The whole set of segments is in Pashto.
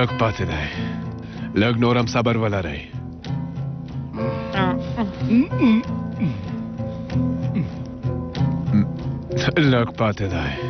लग पाते रहे, लग नोरम सबर वाला रहे। लग पाते रहे।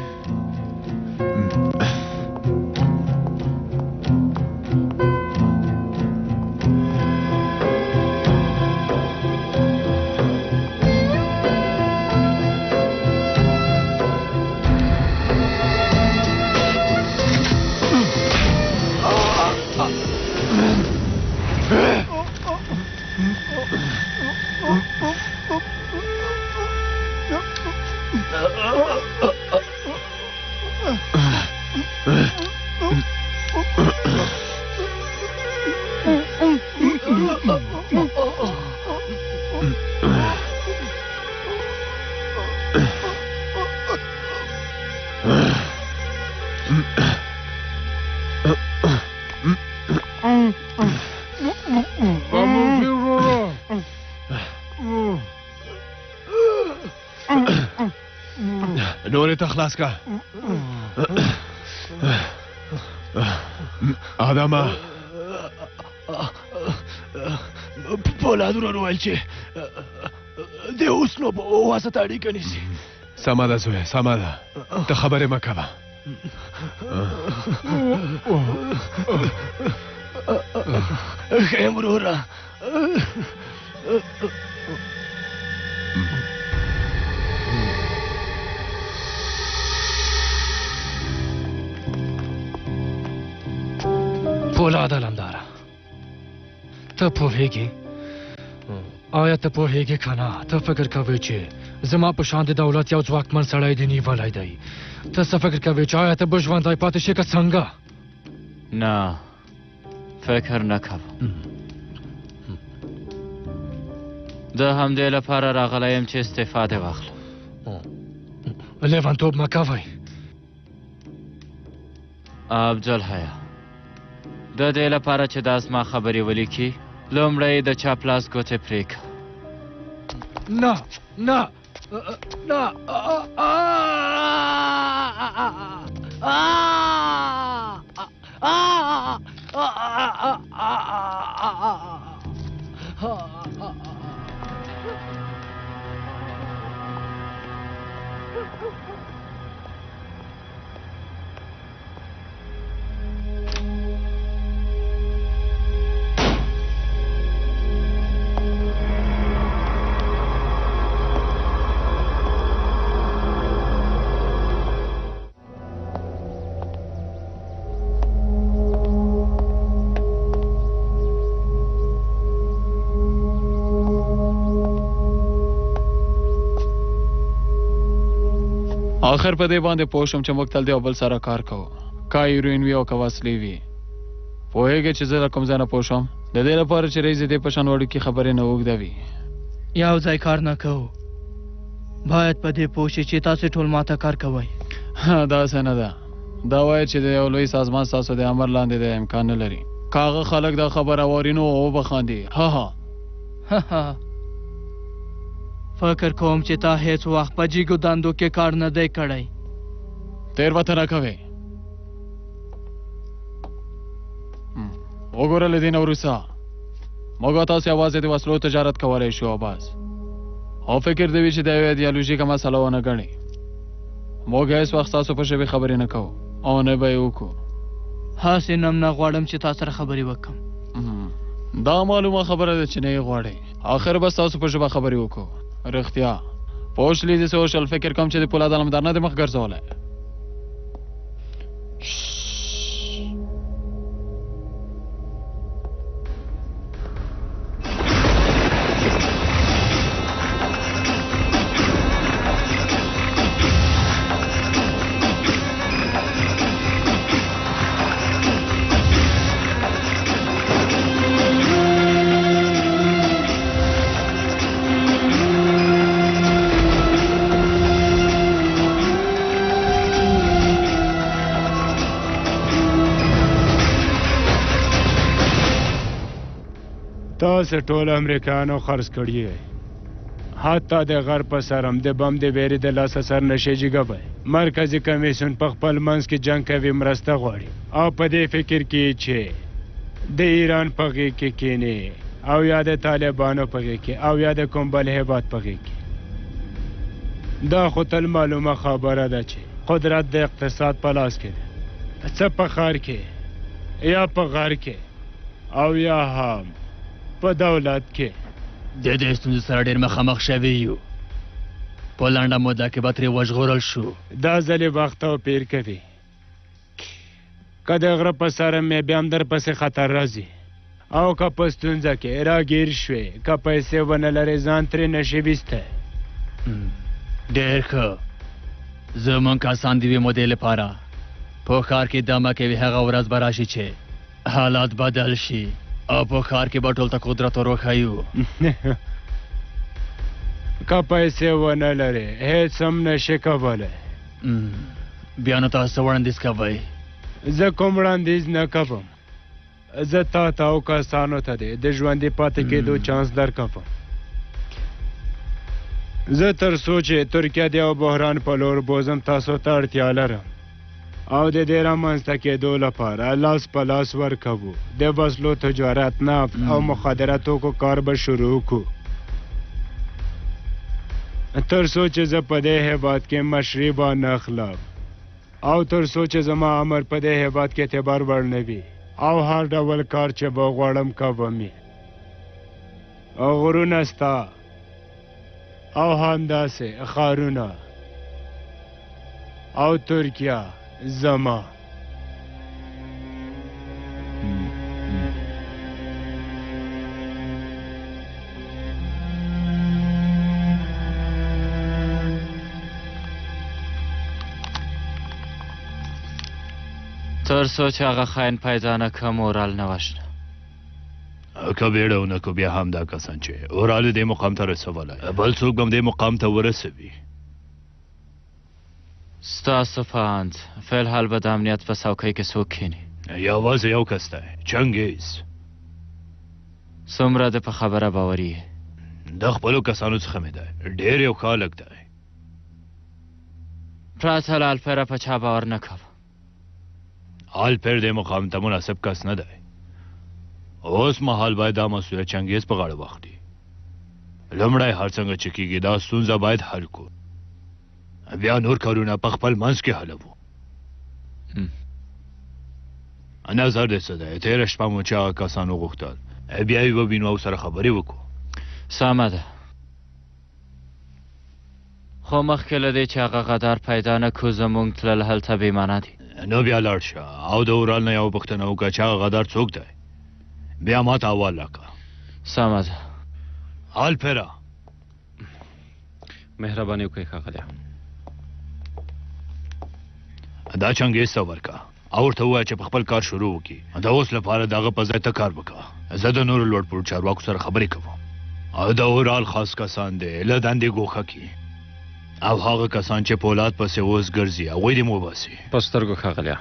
नोरे तखलास का आदमा पोलादुरो रोयलचे देउसनो वासताडी कनिसी समादा सुहे समादा त खबरे मकाबा खेमरोरा पोलाद अलंदारा त पोहेगी आया त पोहेगी खाना त फिक्र कवे चे जमा पर शांति दौलत या जवाक मन सड़ाई दिनी वालाई दई त फिक्र कवे चे आया त बुजवान दाई पातिशे का संगा ना फिक्र न कव द हम दे लफारा रागलायम चे इस्तेफादे वाखल लेवान तोब मकावई अब जल हया د دې لپاره چې دا زما خبرې ولیکي لومړی د چاپلاس ګوتې پرېږه نه نه نه आखिर په دې باندې پوښم چې موږ تل دی او بل سره کار کوو کا هیروین وی او کا وسلې وی پوهېږې چې زه له کوم ځای نه پوښم د دې لپاره چې رئیس دې په شان وړو کې خبرې نه اوږدوي یو ځای کار نه کوو باید په دې پوه شي چې تاسې ټول ماته کار کوئ داسې نه ده دا وایي چې د یو لوی سازمان ستاسو د امر لاندې د امکان نه لري کاغه خلک دا خبره اورینو او بخاندي ها ها فکر کوم چې تا هیڅ وخت په جیګو دندو کې کار نه دی کړی تېروته راکوې وګوره له دې نه وروسته موږ تاسو یوازې د وسلو تجارت کولی شو او بس او فکر دی چې دا یو ایډیالوژیکه مسله ونه ګڼي موږ هیڅ وخت تاسو په ژبې خبرې نه کوو او نه به یې وکړو هسې نم نه غواړم چې تا سره خبرې وکړم دا معلومه خبره ده چې نه یې غواړئ آخر بس تاسو په ژبه خبرې وکړو رښتیا پوښلي د سوشل فکر کوم چې د پولاد علمدار نه د مخ ګرځولی تاسو ټول امریکایانو خرڅ کړی حتی د غر په سرم د بم د ویرې د لاسه سر نشي جګوي مرکزی کمیسیون په خپل منځ کې جنگ کوي مرسته غواړي او په دې فکر کې چې د ایران په غېږ کې کینی او یا د طالبانو په غېږ کې او یا د کوم بل هیواد په غېږ کې دا خو تل معلومه خبره ده چې قدرت د اقتصاد په لاس کې ده څه په ښار کې یا په غار کې او یا هم په دولت کې د دې ستونزې سره ډېر مخامخ شوي یو په لنډه موده کې به ترې وژغورل شو دا ځلې وخت توپیر کوي که د غره په سره مې بیا هم در پسې خطر راځي او که په ستونزه کې راګیر شوې که پیسې ونه لرې ځان ترې نشي ویستی ډېر ښه زموږ کسان د یوې مودې لپاره په ښار کې دمه کوي هغه ورځ به راشي چې حالات بدل شي او په ښار کې به ټول ته قدرت ور وښیو که پیسې ونه لرې هېڅ هم نشي کولی بیا نو تاسو وړاندیز کوئ زه کوم وړاندیز نه کوم زه تا ته او کسانو ته د ژوندي پاتې کېدو چانس درکوم زه تر څو چې ترکیه د یو بحران په لور بوزم تاسو ته اړتیا لرم او د دې رامنځته کېدو لپاره لاس په لاس ورکوو د وسلو تجارت نفت او مخدره توکو کار به شروع کړو تر څو چې زه په دې هېواد کې مشري وانه اخلم او تر څو چې زما امر په دې هېواد کې اعتبار وړ نه وي او هر ډول کار چې به غواړم کوم یې او غرونه ستا او همداسې ښارونه او ترکیه زما تر څو چې هغه خاین پیدا نه کړم اورال نه وژنه که بیړه ونه کړو بیا هم دا کسان چې اورال دې مقام ته رسولی بل څوک به هم دې مقام ته ورسوي ستاسو په اند فلحال به د امنیت په څوکۍ کې څوک کښېني یوازې یو کس دی چنګیز څومره د په خبره باوري یې د خپلو کسانو څخه مې دی ډېر یو ښه هلک دی پرته له الفره په چا باور نه کوم آلپر دې مقام ته مناسب کس نه دی اوس مهال باید دا مسؤلیت چنګیز په غاړه واخلي لومړی هر څنګه چې کېږي دا ستونزه باید حل کړو بیا نور کارونه په خپل منځ کې حلوو نظر دې څه دی تېره شپه مو چې هغه کسانو غوښتل بیا یې ووینو او سره خبرې وکړو سمه ده خو مخکې له دې چې هغه غدار پیدا نه کړو زموږ تلل هلته بېمانه دي نو بیا لاړ شه او د اورال نه یوه پوښتنه وکړه چې هغه غدار څوک دی بیا ما ته حوال راکړه سمه ده آلپره مهرباني وکړئ ښاغلیه دا چنګیز ته ورکړه او ورته ووایه چې په خپل کار شروع وکړي د اوس لپاره د هغه په ځای ته کار وکړه زه د نورو لوړپوړو چارواکو سره خبرې کوم او د اورال خاص کسان دی له دندې ګوښه کړي او هغه کسان چې پولاد پسې اوس ګرځي هغوی دې وباسي په سترګو ښاغلیه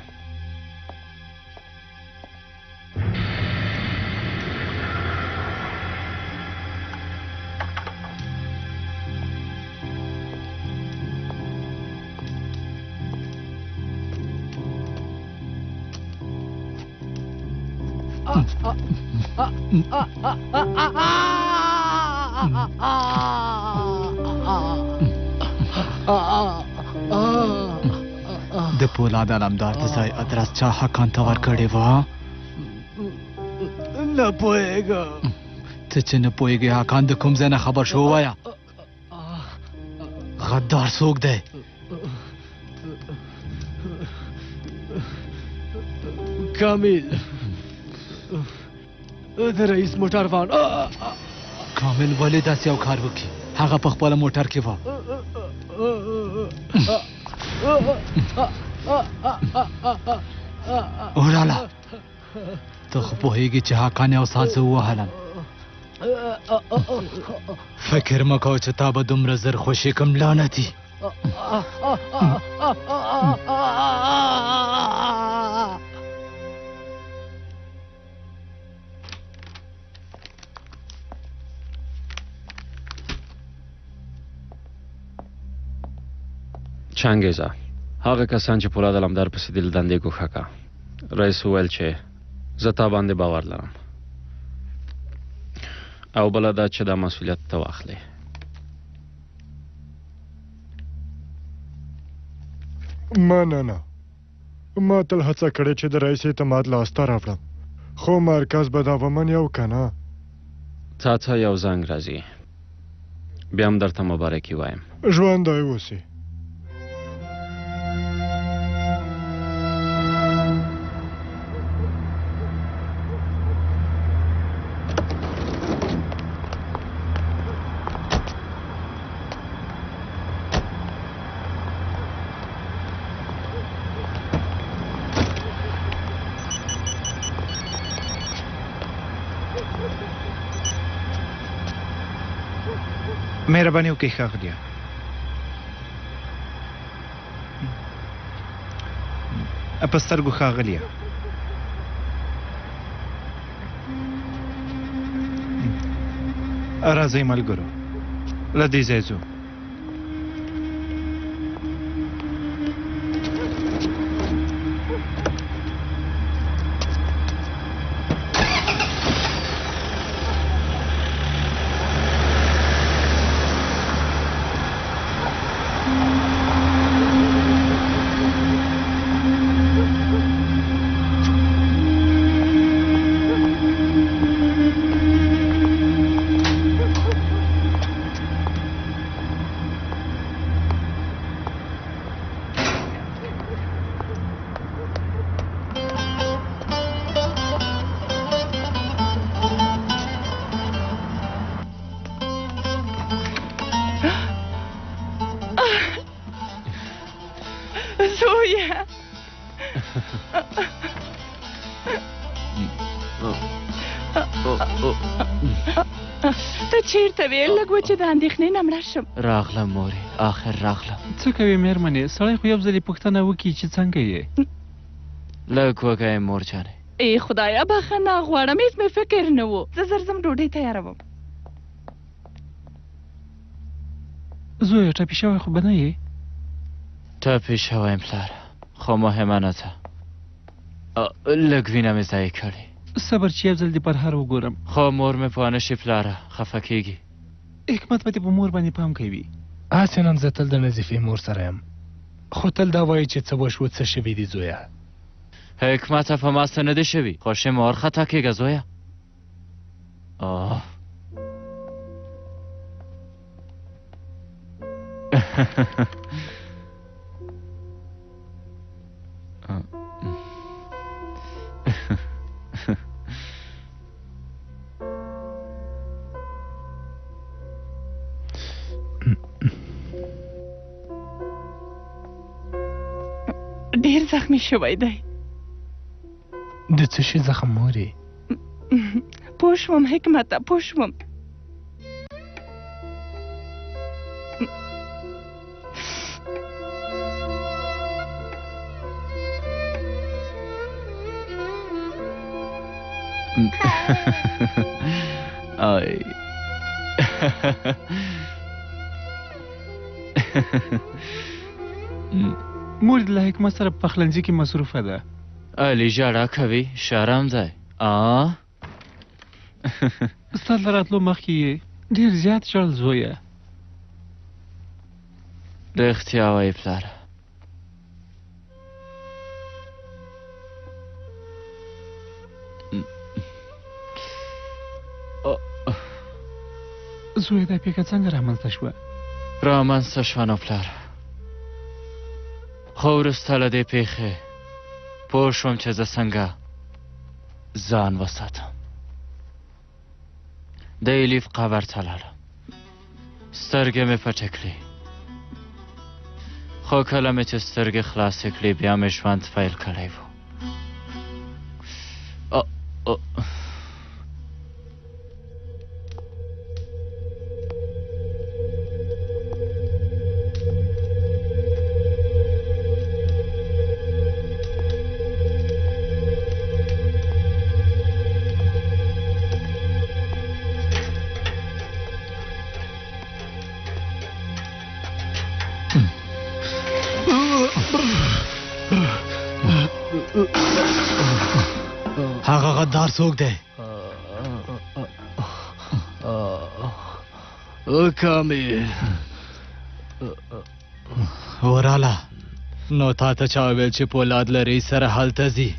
د پولاد علمدار د ځای ادرس چا حقان ته ورکړې وه نه پوهېږم ته چې نه پوهېږې حقان د کوم ځای نه خبر شو ووایه غدار څوک دی کامل د رئیس موټروان کامل ولې داسې یو کار وکړي هغه په خپله موټر کې وه اوراله ته خو پوهېږې چې حقان یو ساعت زه ووهلم فکر مه کوه چې تا به دومره زر خوشي کړم لعنتي چنګیزه هغه کسان چې پولاد علمدار پسې دل دندې ګوښه کا رئیس وویل چې زه تا باندې باور لرم او بله دا چې دا مسؤلیت ته واخلې نه ما تل هڅه کړې چې د رئیس اعتماد لاسته راوړم خو مرکز به دا ومني او که نه تا ته یو زنګ راځي بیا هم درته مبارکي وایم ژوندی اوسې مهرباني وکړئ ښاغلیه په سترګو ښاغلیه راځئ ملګرو له دې ځای ځو چیرته وې لږ و چې د اندېښنې نه مړه شم راغلم مورې آخر راغلم څه کوې مېرمنې سړی خو یو ځلې پوښتنه وکړي چې څنګه یې لږ وږی یم مور جانې ای خدایا بخښنه غواړم هېڅ مې فکر نه و زه زر ځم ډوډۍ تیاروم زویه ټپي شوی خو به نه یې ټپي شوی یم پلاره خو مهمه نه ده لږ وینه مې ضایع کړې صبر چې یو ځل دې پر هر وګورم خو مور مې پوه نه شي پلاره خفه کېږي حکمت به دې په مور باندې پام کوي هسې نن زه تل د نظیفې مور سره یم خو تل دا وایي چې څه وشوه څه شوي دي زویه حکمته په ما څه نه دي شوي خوشې مه وارخطا کېږه زویه ډېر زخمی شوی دی د څه شي زخم مورې پوه شوم حکمته پوه شوم آی مور دې له حکمت سره په پخلنځي کې مصروفه ده علي ژړا کوي شرم دی ستا له راتلو مخکې یې ډېر زیات ژړل زویه رښتیا وایي پلاره زویه دا پیښه څنګه رامنځته شوه رامنځته شوه نو پلاره خو وروسته له دې پیښې پوه شوم چې زه څنګه ځان وساتم د الیف قبر ته لاړم سترګې مې پټې کړې خو کله مې چې سترګې خلاصې کړې بیا مې ژوند پیل کړی و هغه غدار څوک دی؟ کامل وراله نو تا ته چا ویل چې پولاد لري سره هلته ځي؟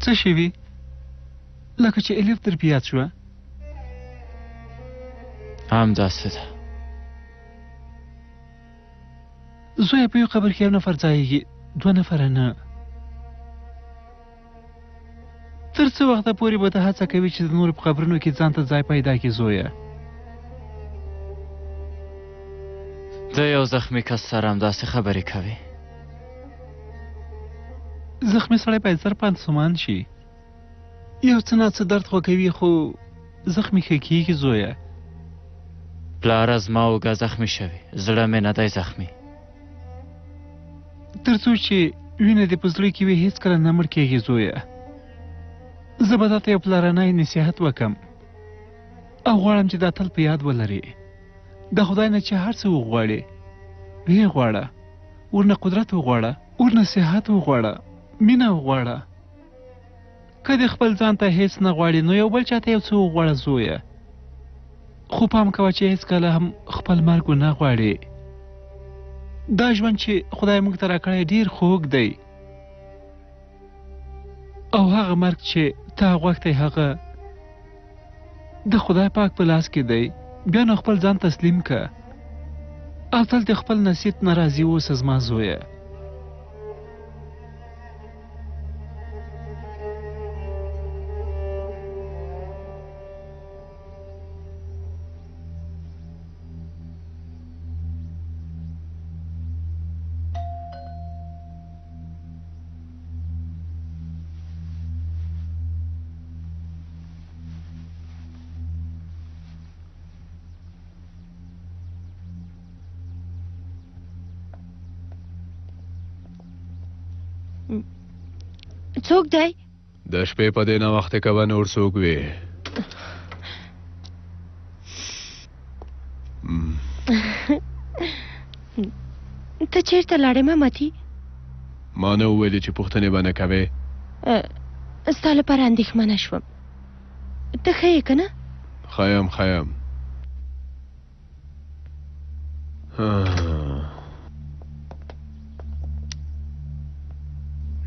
څه شوي؟ لکه چې الف در پیاد شوه. همداسې ده. زویه په یو قبر کې یو نفر ځایږي، 2 نفره نه. تر څه وخته پورې به ته هڅه کوي چې د نورو په قبرونو کې ځان ته ځای پیدا کړي زویه؟ د یو زخمي کس سره همداسې خبرې کوي. زخمي سړی باید زر پانسمان شي. یو څه ناڅه درد خوږوي خو زخمي ښه کېږي زویه. پلاره زما اوږه زخمي شوې، زړه مې نه دی زخمي. تر څو چې وینه دې په زړه کې وي هېڅکله نه مړ کېږي زویه. زه به تاته یو پلارنی نصیحت وکم او غواړم چې دا تل په یاد ولرې. د خدای نه چې هر څه وغواړې ویې غواړه، ورنه قدرت وغواړه، ورنه صحت وغواړه، مینه وغواړه. که دې خپل ځان ته هیڅ نه غواړې نو یو بل چاته یو څه وغواړه زویه. خو پام کوه چې هېڅکله هم خپل مرګ ونه غواړې. دا ژوند چې خدای موږ ته راکړی ډېر خوږ دی او هغه مرګ چې تا غوښتی هغه د خدای پاک په لاس کې دی. بیا نو خپل ځان تسلیم که او تل د خپل نصیب نه راضي اوسه زما زویه. څوک دی؟ د شپې په دې ناوخته کې به نور څوک وي؟ ته چیرته لاړې مامتي؟ ما نه وویلې چې پوښتنې به نه کوې؟ ستا لپاره اندېښمنه شوم. ته ښه یې که نه؟ ښه یم ښه یم.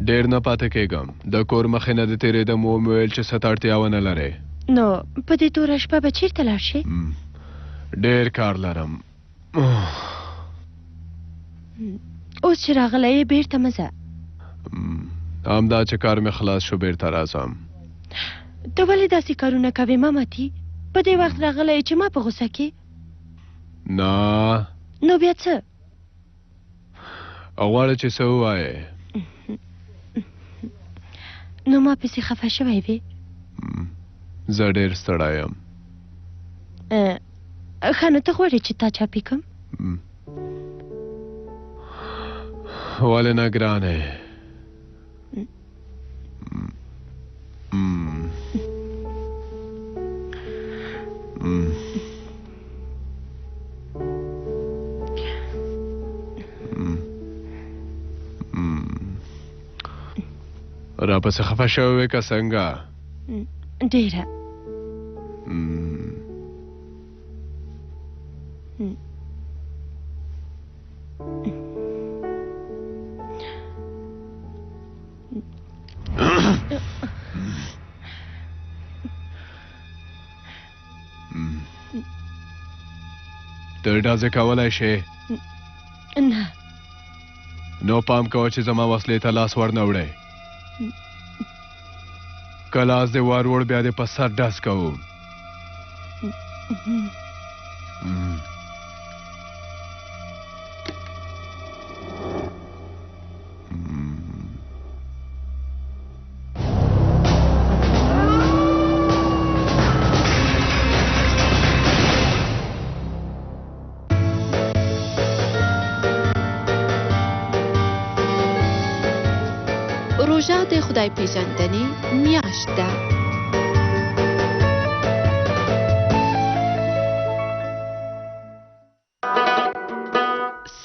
ډېر نه پاتې کېږم. د کور مخې نه د تېرېدم ومې ویل چې څه ته اړتیا ونه لرې. نو په دې توره شپه به چیرته لاړ شې؟ ډېر کار لرم. اوس چې راغلی یې بېرته مه ځه. همدا چې کار مې خلاص شو بېرته راځم. ته ولې داسې کارونه کوې مامتي؟ په دې وخت راغلی یې چې ما په غوسه کې؟ نه. نو بیا څه؟ غواړې چې څه ووایې؟ نو ما پسې خفه شوی وې؟ زه ډېر ستړی یم. ښه نو ته غواړې چې تا چاپي کړم؟ ولې نه ګرانې؟ را پسې خفه شوی وې که څنګه؟ ډېره. ته ډازې کولی شې؟ نه. نو پام کوه چې زما وسلې ته لاس ور نه وړی. که لاس دې ور وړ بیا دې په سر ډز کوو. روژه د خدای پیژندنې میاشت ده.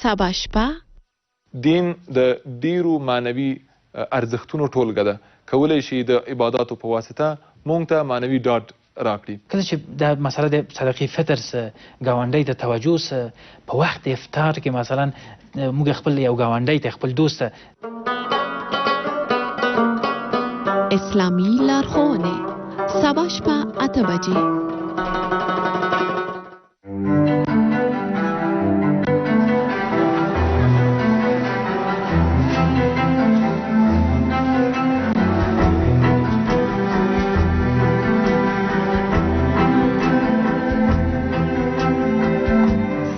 سبا شپه دین د ډیرو معنوي ارزښتونو ټولګه ده. کولی شي د عباداتو په واسطه مونږ ته معنوي ډاډ راکړي. کله چې دا مسله د صدقې فطر سه ګاونډي ته توجه سه په وخت افطار کې مثلا موږ خپل یو ګاونډي ته خپل دوست اسلامی لارښوونې سبا شپه 8 بجې.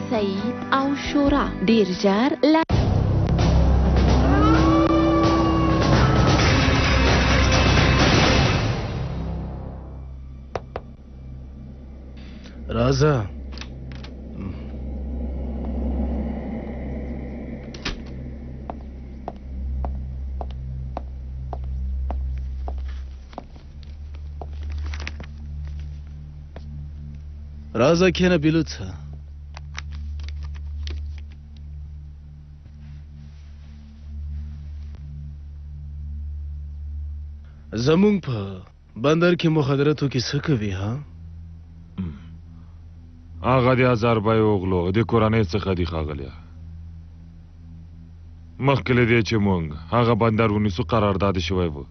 سعید او شورا ډیر ژر راځه. راځه کښېنه بیلوڅه. زمونږ په بندر کې مخدراتو کې څه کوي ها؟ هغه د ازربای اوغلو د کورنۍ څخه دي ښاغلیه. مخکې له دې چې موږ هغه بندر ونیسو قرارداد شوی و.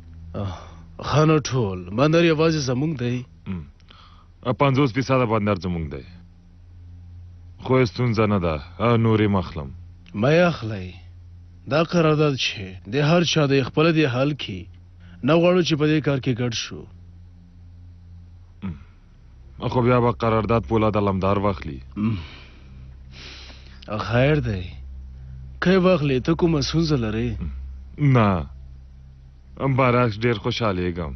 ښه نو ټول بندر یوازې زمونږ دی؟ 50% بندر زمونږ دی، خو ستونزه نه ده، نورې مخلم. مه یې اخلی. دا قرارداد چې د هر چا د خپله د حل کې نه غواړو چې په دې کار کې ګډ شو. خو بیا به قرارداد پولاد علمدار واخلي. خیر دی که واخلي. ته کومه ستونزه لرې؟ نه، برعکس ډېر خوشحالېږم.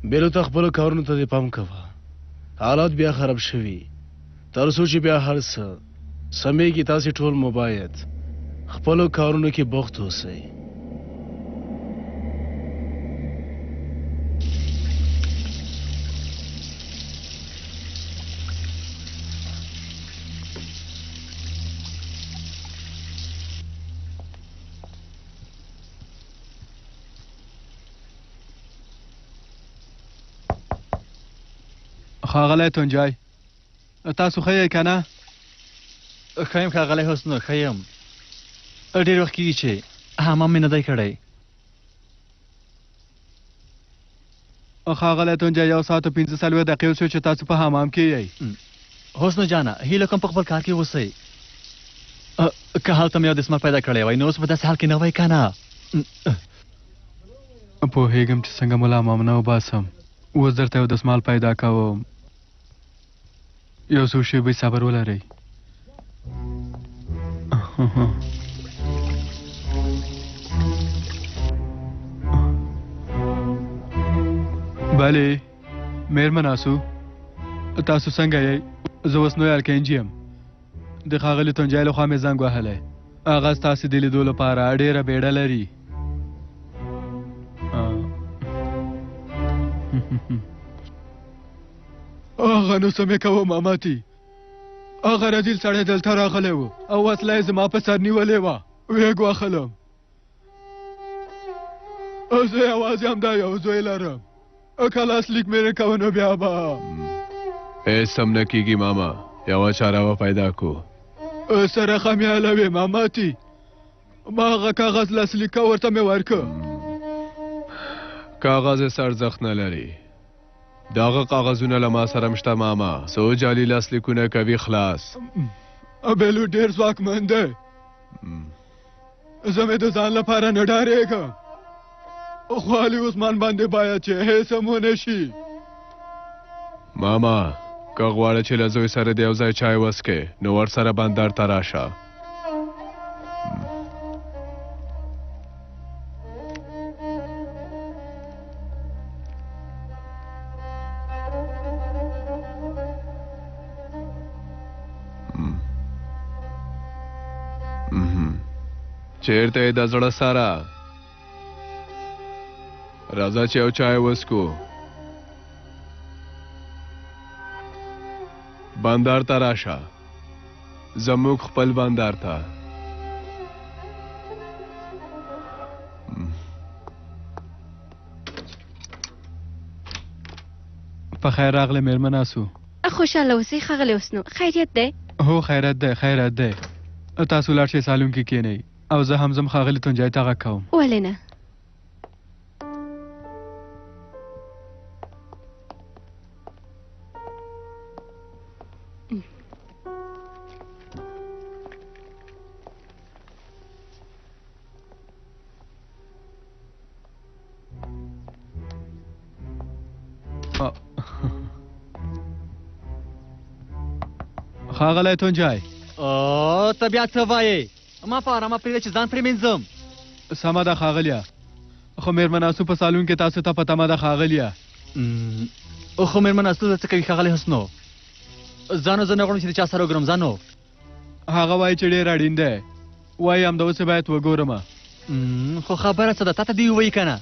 بیلو ته خپلو کارونو ته دې پام کوه. حالات بیا خراب شوي. تر څو چې بیا هر څه سمېږي تاسې ټول مو باید خپلو کارونو کې بوخت اوسئ. ښاغلی تونجای تاسو ښه یې که نه؟ ښه یم ښاغلی حسنو، ښه یم. ډېر وخت کېږي چې حمام مې نه دی کړی. ښاغلی تونجای 1 ساعت او 45 دقیقې شو چې تاسو په حمام کې یئ. حسنو جانه هیله کوم په خپل کار کې اوسئ. که هلته مې یو دسمال پیدا کړی وای نو اوس په داسې حال کې نه وای که نه؟ پوهېږم چې څنګه ملا حمام نه وباسم. اوس درته یو دسمال پیدا کوم. یو څو شېبې صبر ولرئ. بله میرمناسو تاسو څنګه یئ؟ زه اوس نوی الکینجي یم. د ښاغلي تونجای لخوا مې زنګ وهلی. هغه ستاسې د لیدو لپاره ډېره بیړه لري. هغه نو څه مې کوم ماماتي. هغه رذیل سړی دلته راغلی و او وسله یې زما په سر نیولې وه. ویې ګواښلم. زه یوازې همدا یو زوی لرم. که لاسلیک مې نه کوه نو بیا به هېڅ هم نه کېږي ماما. یوه چاره به پیدا کو. سره خمیاله وې ماماتي. ما هغه کاغذ لاسلیکه ورته مې ورکه. کاغذ یې څه ارزښت نه لري. دغه کاغذونه له ما سره مشته ماما څو جعلي لاسلیکونه کوي خلاص بیلو ډیر ځواکمن دی زه مې د ځان لپاره نه ډارېږم خو علي عثمان باندې باید چې هیڅ هم ونه شي ماما که غواړه چې له زوی سره د یو ځای چای وڅکې نو ورسره بندر ته راشه چیرته یې د زړه سره راځه چې یو چای وڅکو بندر ته راشه زموږ خپل بندر ته په خیر راغله مېرمن اسو خوشاله اوسئ ښاغلی حسنو خیریت دی هو خیرت دی خیرت دی تاسو لاړ شئ سالون کې کښېنئ او زه هم ځم ښاغلي تونجای ته غږ کوم ولې نه ښاغلی تونجای ته بیا څه وایې ما په ارامه پرېږده چې ځان پرې مینځم سمه ده ښاغلیه خو مېرمن اسو په سالون کې تاسو ته په تمه ده ښاغلیه خو مېرمن اسو څه کوي ښاغلی حسنو ځانو زه نه غواړم چې د چا سره وګورم ځانو هغه وایي چې ډېر اړین دی وایي همداوسې باید وګورم خو خبره څه ده تا ته دې ووایي که نه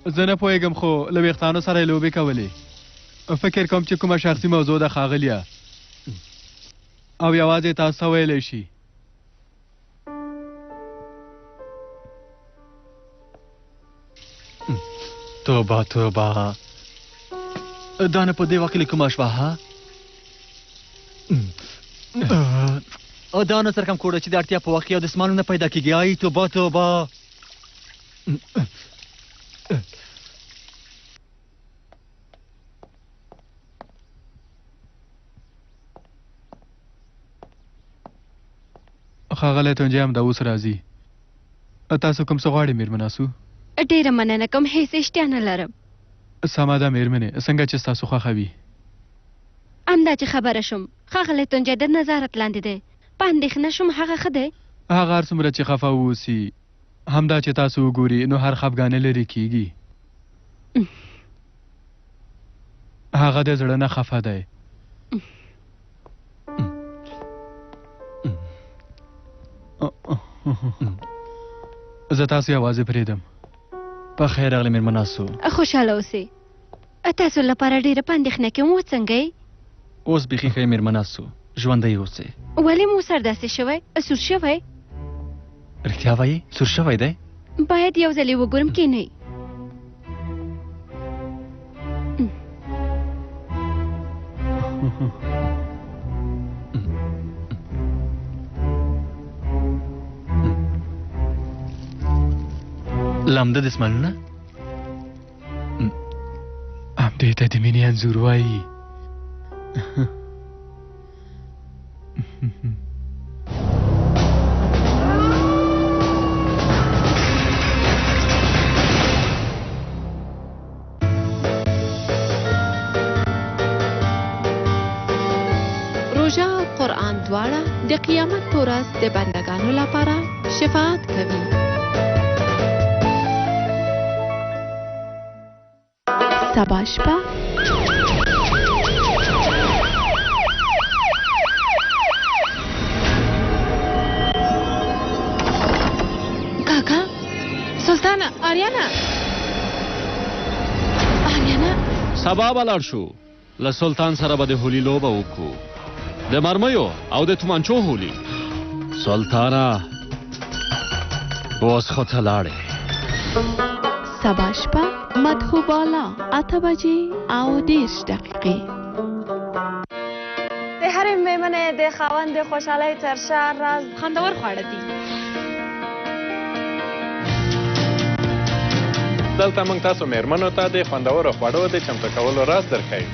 زه نه پوهېږم خو له ویښتانو سره یې لوبې کولې فکر کوم چې کومه شخصي موضوع ده ښاغلیه او یوازې تاسو ویلی شي توبه توبه دا نه په دې وخت کې کومه شوه ها دا نه سر کم کوړه چې د اړتیا په وخت کې او د سمانو نه پیدا کېږي آی توبه توبه ښاغلی تونجی هم دا اوس راځي تاسو کوم څه غواړئ مېرمن اسو ډېره مننه کوم هېڅ اشتیا نه لرم سمه ده مېرمنې څنګه چې ستاسو خوښه وي همدا چې خبره شوم ښاغلی تونجی د نظارت لاندې دی په اندېښنه شوم هغه ښه دی هغه هر څومره چې خفه واوسي همدا چې تاسو وګوري نو هر خفګانه لرې کېږي هغه د زړه نه خفه دی زه تاسو یوازې پرېږدم په خیر راغلی مېرمن اسو خوشحاله اوسئ تاسو لپاره ډېره په اندېښنه کې وم څنګه اوس بیخي ښه مېرمن اسو ژوندی اوسئ ولې مو سر داسې شوی سور شوی رښتیا وایي سور شوی دی باید یو ځلې وګورم کښېنئ لامده د اسمانونه همدې ته د مینې انځور وایي روژه او قرآن دواړه د قیامت په ورځ د بندګانو لپاره شفاعت کوي سبا شپه کاکا سلطانه آریانا سبا به لاړ شو له سلطان سره به د هولي لوبه وکړو د مرمیو او د تومانچو هولي سلطانه اوس خو ته لاړې سبا شپه مدحو بالا 8 بجې او 10 دقیقې د هرې میرمنې د خاوند د خوشحالۍ ترشا راز خوندور خواړه دي دلته موږ تاسو مېرمنو ته د خوندورو خوړو د چمتو کولو راز درښیو.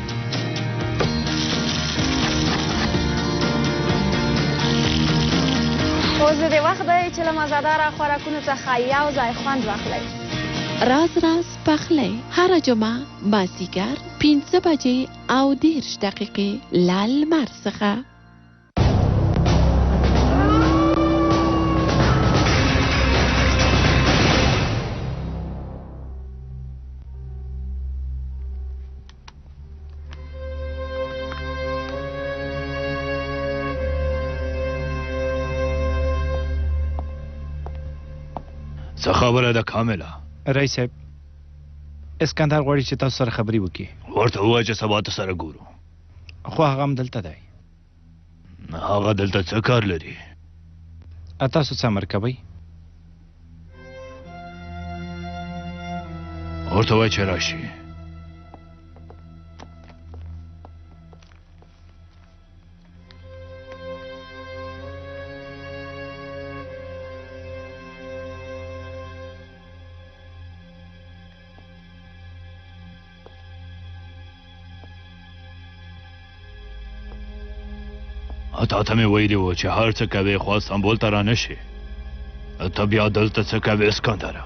اوس د دې وخت دی چې له مزهداره خوراکونو څخه یو ځای خوند واخلئ. راز راز پخلی هر جمعه مازدیګر 15 بجې او 10 دقیقې له لمر څخه. څه خبره ده کامله؟ رئیس صاحب اسکندر غواړي چې تاسو سره خبرې وکړي. ورته ووایه چې سبا ته سره ګورو. خو هغه هم دلته دی. هغه دلته څه کار لري؟ تاسو څه امر کوئ؟ ورته ووایه چې راشي. تا ته مې ویلي وو چې هر څه کوې خو استانبول ته را نه شې. ته بیا دلته څه کوې اسکندره؟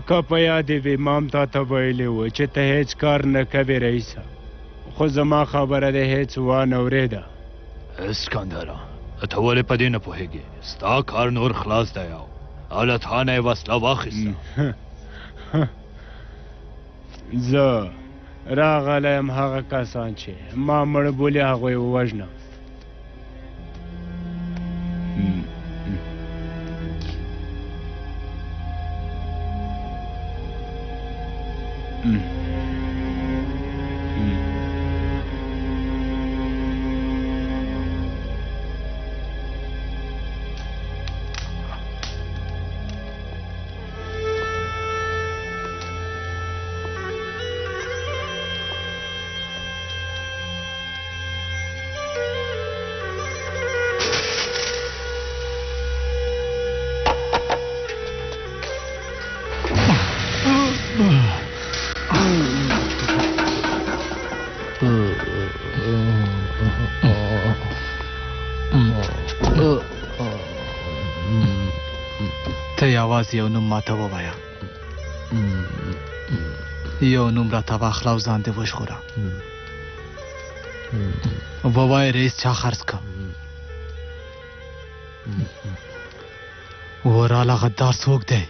که په یاد وي ما هم تا ته ویلي وو چې ته هېڅ کار نه کوې رئیسه، خو زما خبره دې هېڅ وانه اورېده. اسکندره ته ولې په دې نه پوهېږې؟ ستا کار نور خلاص دی او حالتها نه یې وسله واخیسته. زه راغلی یم هغه کسان چې ما مړ بولي هغوی ووژنم. ته یوازې یو نوم ماته ووایه، یو نوم راته واخله او ځان دې وژغوره. ووایه رئیس چا خرڅ که؟ وراله غدار څوک دی؟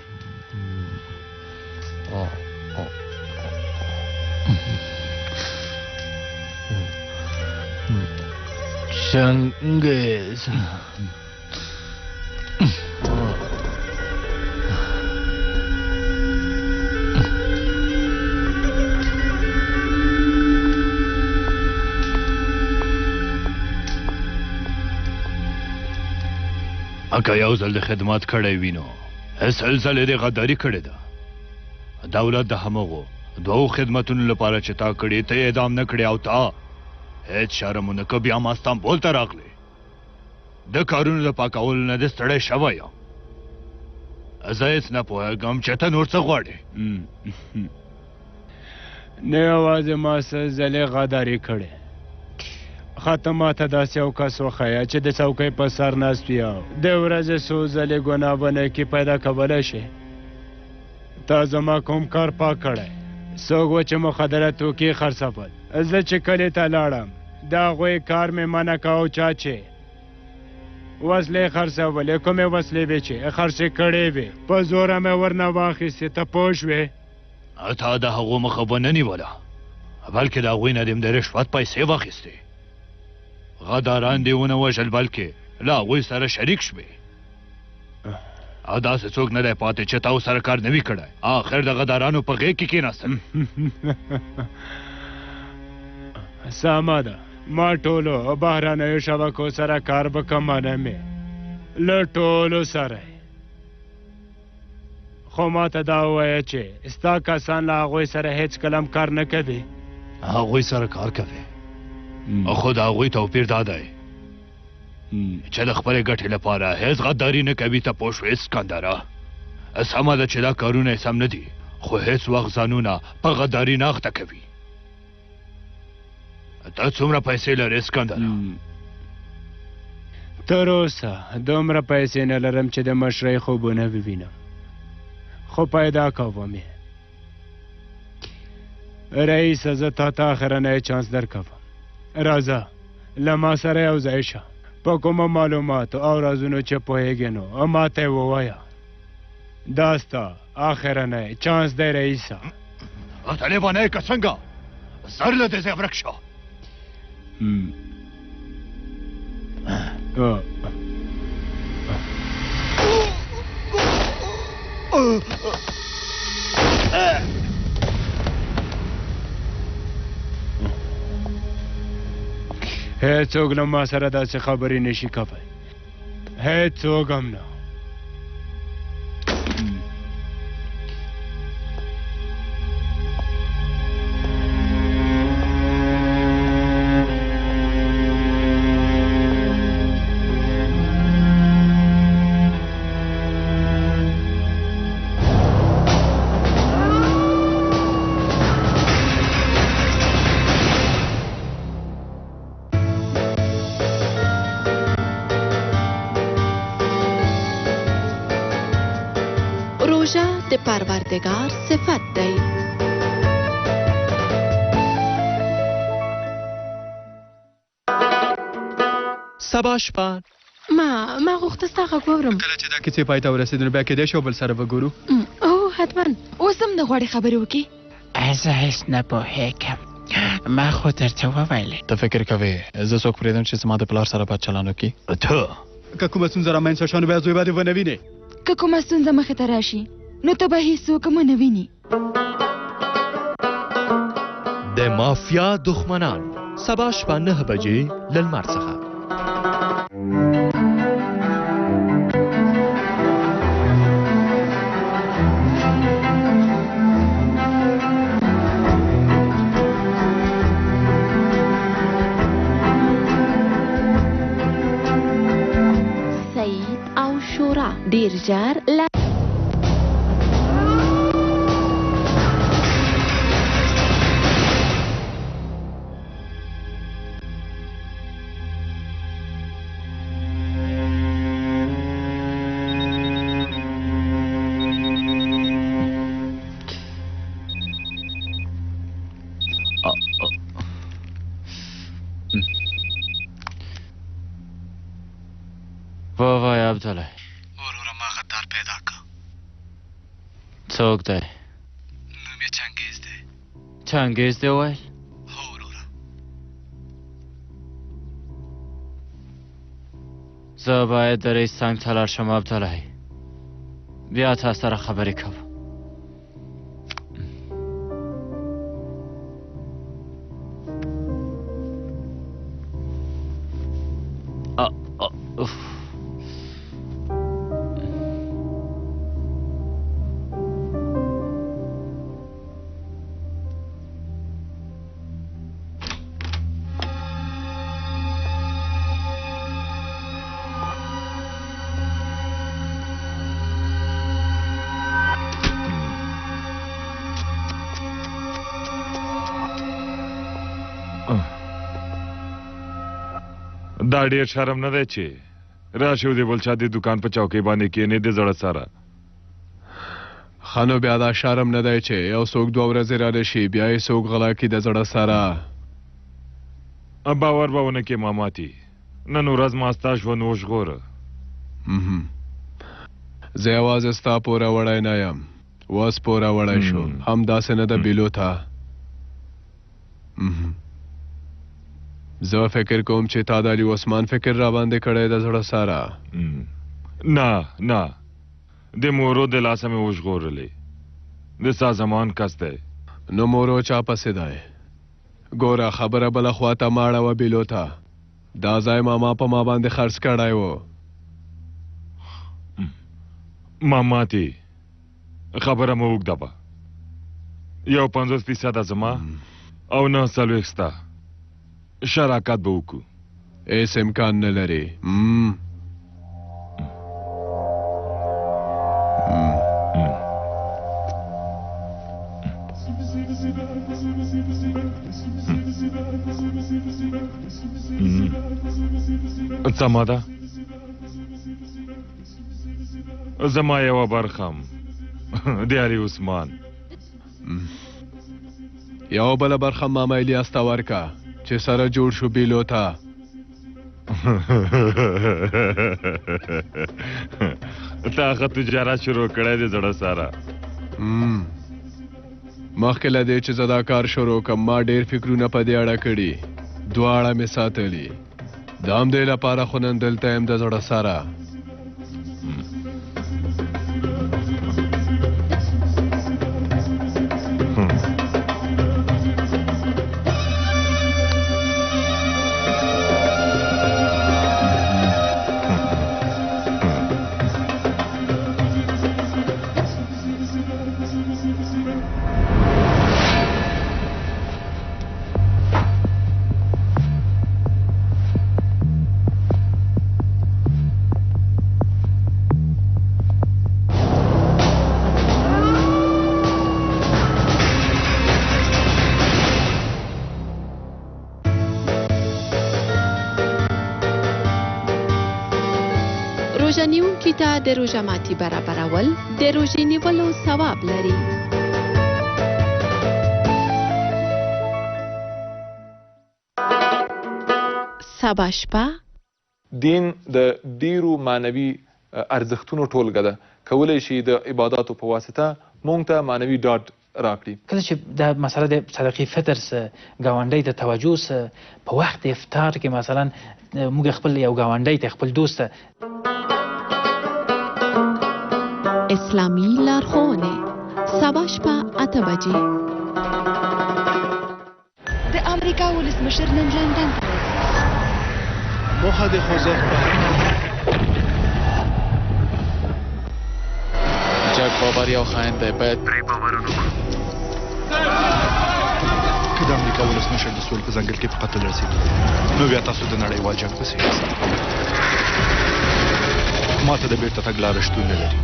چنگیز. اکه یو ځل د خدمات کړی وینو سلسله دې غداري کړې ده. دولت د همغو دوو خدمتونو لپاره چې تا کړې ته اعدام نه کړې او تا هیڅ شرم ونه که بیا ما استانبول ته راغلې. د کارونو د پاکولو نه دې ستړی شوی یم. زه هېڅ نه پوهېږم چې ته نور څه غواړې. نه یوازې ما څه ځلې غداري کړې، خاطر ما ته داسې یو کس وښیه چې د څوکۍ په سر ناست وي او د ورځې څو ځلې ګناه بنهکي پیدا کولی شي. تا زما کوم کار پاک کړی؟ څوک و چې مخدره توکي خرڅول. زه چې کلي ته لاړم د هغوی کار مې منع کوو چا چې وسلې خرڅولې، کومې وسلې وې چې خرڅې کړې وې په زوره مې ورنه واخیستې. ته پوه شوې؟ تا د هغو مخه ونه نیوله بلکې د هغوی نه دې د رشوت پیسې واخیستې. غداران دې ونه وژل بلکې له هغوی سره شریک شوې. او داسې څوک نه دی پاتې چې تا سره کار نه وي کړی. آخر د غدارانو په غېږ کې کېناستل. سمه ده، ما ټولو بهرنیو شبکو سره کار وکړم، منه مې له ټولو سره. خو ما ته دا ووایه چې ستا کسان له هغوی سره هېڅ کله هم کار نه کوي. هغوی سره کار کوي خو د هغوی توپیر دا دی چې د خپلې ګټې لپاره هېڅ غداري نه کوي. ته پوه شوې اسکندره؟ سمه ده چې دا کارونه یې سم نه دي خو هیڅ وخت ځانونه په غداري نه اخته کوي. ته څومره پیسې لرې اسکندر؟ تر اوسه دومره پیسې نه لرم چې د مشرۍ خوبونه ووینم، خو پیدا کوم یې. رئیسه زه تا ته اخرنی چانس درکوم. راځه له ما سره یو ځای شه، په کومه معلوماتو او رازونو چې پوهېږې نو ما ته یې ووایه. دا ستا اخرنی چانس دی رئیسه. ته لیونی که څنګه؟ زر له دې ځای ورک شه. هیڅوک له ما سره داسې خبرې نشي کولی، هیڅوک هم نه. د پروردگار صفت دی. سبا شپه ما غوښته ستا غږ واورم. کله چې دا کیسې پای ته ورسېدو نو بیا کیدای شي بل سره وګورو. او حتما. اوس هم نه غواړې خبرې وکړې؟ زه هیڅ نه پوهېږم، ما خو درته وویلې. ته فکر کوې زه څوک پرېږدم چې زما د پلار سره بد چلند وکړي؟ ته که کومه ستونزه رامنځته شوه نو بیا زوی به دې ونه وینې. که کومه ستونزه مخې ته راشي نو ته به هیڅوک ونه ویني. د مافیا دښمنان سبا شپه 9 بجې له لمر څخه. سعید او شورا ډیر ژر وای عبدالله وروره ما غدار پیدا که. څوک دی؟ نوم یې چنګیز دی. چنګیز دی ویل؟ هو وروره. زه باید د رئیس څنګ ته لاړ شم عبدالله، بیا تا سره خبرې کوم. دا ډیر شرم نه دی چې راشو دی بل چا د دکان په چوکۍ باندې کېنې د زړه سره. خانو بیا دا شرم نه دی چې یو څوک 2 ورځې را شي بیا یې څوک غلا کړي د زړه سره. باور به ونه کې ماماتي، نن ورځ ما ستا ژوند وژغوره. زه یوازې ستا پوره وړی نه یم، اوس پوره وړی شو. همداسې نه ده بیلو ته. زه فکر کوم چې تا د علي عثمان فکر را باندې کړی د زړه سره. نه د مورو د لاسه مې وژغورلې، د ستا زمان کس دی. نو مورو چا پسې دی؟ ګوره خبره بله خوا ته ماړه وه بیلو ته. دا ځای ماما په ما باندې خرڅ کړی و. ماماتي خبره مو اوږده به، 50% زما او 9 ستا شراکت به وکړو. هیڅ امکان نه لري. سمه ده زما یوه برخه د علي عثمان یو بله برخه ماما الیاس ته ورکه چې سره جوړ شو بیلو ته تا ښه تجارت شروع کړی دی زړه سره مخکې له دې چې زه دا کار شروع کړم ما ډېر فکرونه په دې اړه کړي دواړه مې ساتلي د همدې لپاره خو نن دلته یم د زړه سره روژه نیونکي ته د روژه ماتي برابرول د روژې نیولو ثواب لري. سبا شپه دین د ډیرو معنوي ارزښتونو ټولګه ده کولی شي د عباداتو په واسطه مونږ ته معنوي ډاډ راکړي کله چې دا مسله د صدقې فطر سه ګاونډي ته توجه سه په وخت افطار کې مثلا موږ خپل یو ګاونډي ته خپل دوست اسلامی لارښوونې سبا شپه 8 بجې. د امریکا ولسمشر نن لندن ته موخه د خوځښت جګ بابر یو خاین دی باید پرې باورونه وکړو که د امریکا ولسمشر د سولې په ځنګل کې په قتل رسېږي نو بیا تاسو د نړیوال جنګ پسې یاست. ما ته د بیرته تګ لاره شتون نه لري.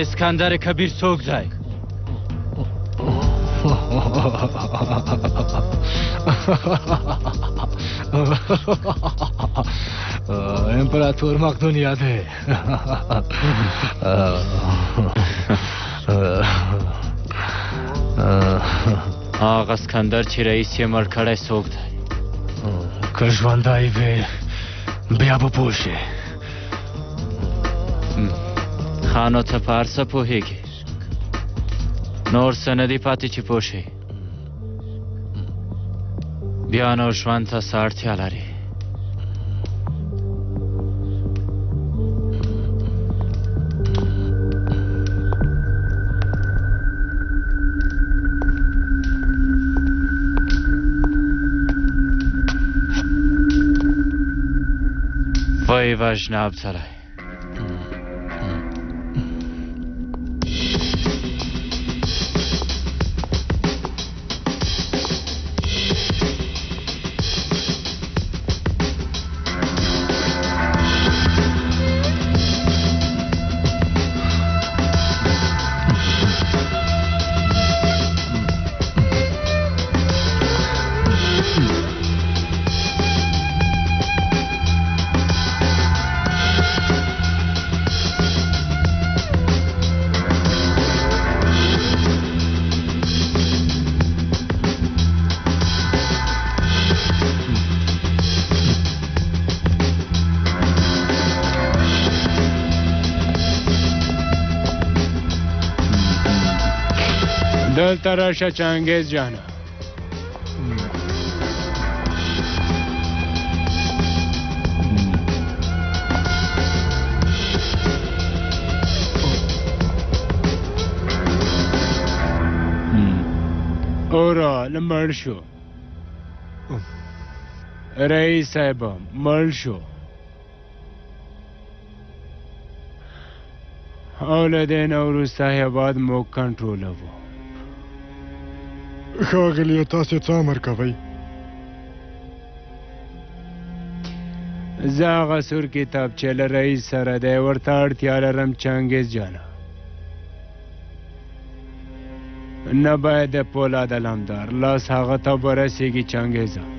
اسکندر کبیر څوک دی؟ امپراتور مقدونیه دی. هغه اسکندر چې رئیس یې مړ کړی څوک دی؟ که ژوندی وي بیا به پوه شې. ښه نو ته په هر څه پوهېږې نور څه نه دي پاتې چې پوه شې بیا نو ژوند ته څه اړتیا لرې ایوه جناب سړی دلته راشه چنګیز جانه اورال مړ شو رئیس صاحب مړ شو او له دې نه وروسته هېواد موږ کنټرولوو ښاغلیه تاسې څه امر کوئ زه هغه سور کتابچې له رئیس سره دی ورته اړتیا لرم چنګیز جانه نه باید د پولاد علمدار لاس هغه ته ورسیږي چنګیزه